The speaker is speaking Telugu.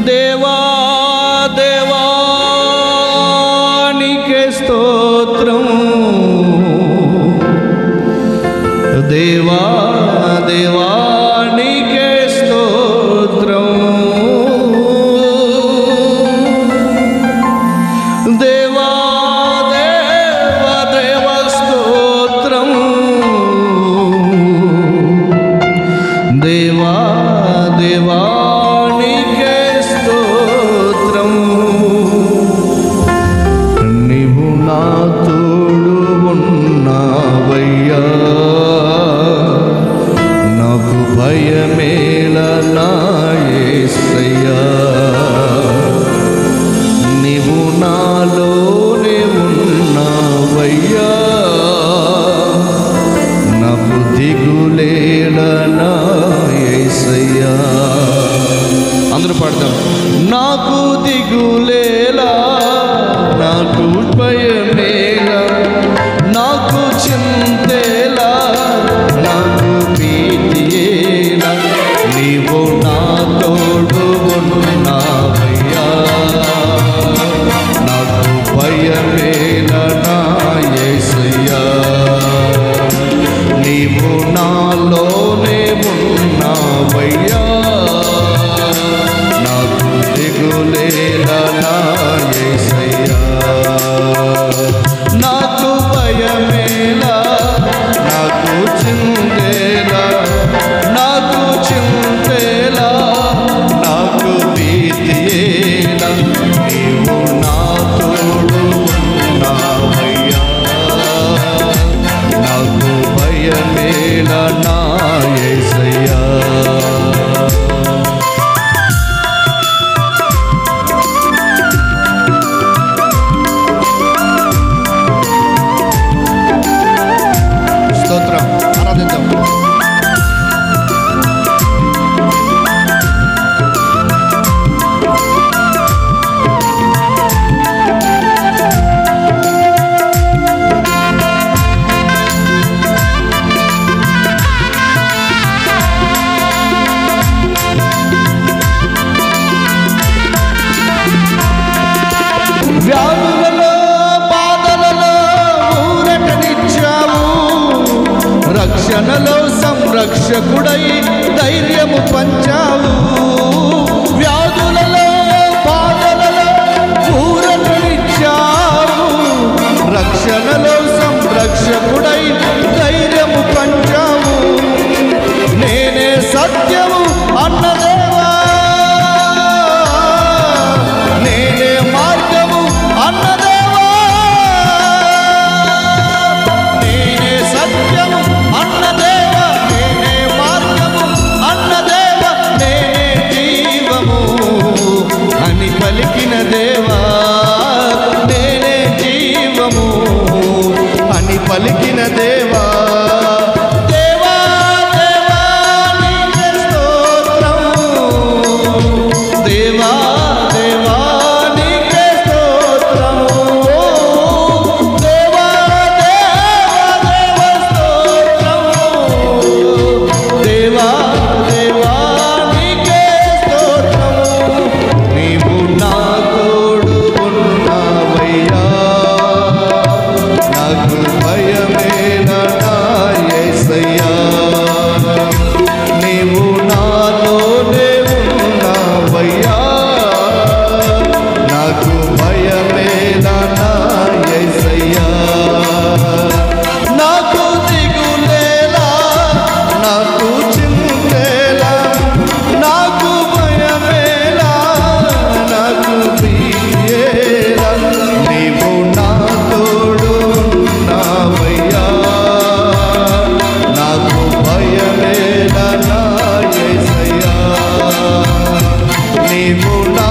దేవా దేవానికే స్తోత్రం, దేవా దేవానికే స్తోత్రం, దేవా దేవ దేవ స్తోత్రం, దేవా దేవానికే స్తోత్రం. నీవు నా తోడు ఉన్నావయ్యా, నాకు భయమేల నా యేసయ్యా. నీవు నాలోనే ఉన్నావయ్యా, నాకు దిగులేల నా యేసయ్యా. అందరూ పాడతాం. నాకు దిగులేలా, నాకు భయమేలా, నాకు చింతేలా, నాకు భీతియేలా, నీవు నా తోడు ఉన్నావయ్యా, నాకు భయమేలా నా యేసయ్యా. నీవు నాలోనే ఉన్నావయ్యా, నాకు దిగులేలా నా యేసయ్యా. నాకు భయమేలా, నాకు చింతేలా, నాకు చింతేలా, నాకు భీతియేలా, నీవు నా తోడు ఉన్నావయ్యా, నాకు భయమేలా నా యేసయ్యా. స్తోత్రం, ఆరాధిద్దాం. వ్యాధులలో బాధలలో ఊరటనిచ్చావు, రక్షణలో సంరక్షకుడై ధైర్యము పంచావు. వ్యాధులలో బాధలలో ఊరటనిచ్చావు, రక్షణలో సంరక్షకుడై ధైర్యము పంచావు. నేనే సత్యము అన్నదేవా, నేనే మార్గము అన్నదేవా, నేనే సత్యము అన్నదేవా, నేనే మార్గము అన్నదేవా, నేనే జీవము అని పలికిన దేవా, నేనే జీవము అని పలికిన దేవా. దేవా దేవా నీకే స్తోత్రం, దేవా దేవా నీకే స్తోత్రం, దేవా దేవ దేవ స్తోత్రం, దేవా దేవా నీకే స్తోత్రం. నీవు నా తోడు ఉన్నావయ్యా, నాకు భయమేలా నా యేసయ్యా. నీవు నాలోనే ఉన్నావయ్యా, నాకు భయమేలా నా యేసయ్యా. నాకు దిగులేలా, నాకు చింతేలా, నాకు భయమేలా, నాకు భీతియేలా, నీవు నా తోడు ఉన్నావయ్యా, నాకు భయమేలా నా యేసయ్యా. నీవు నా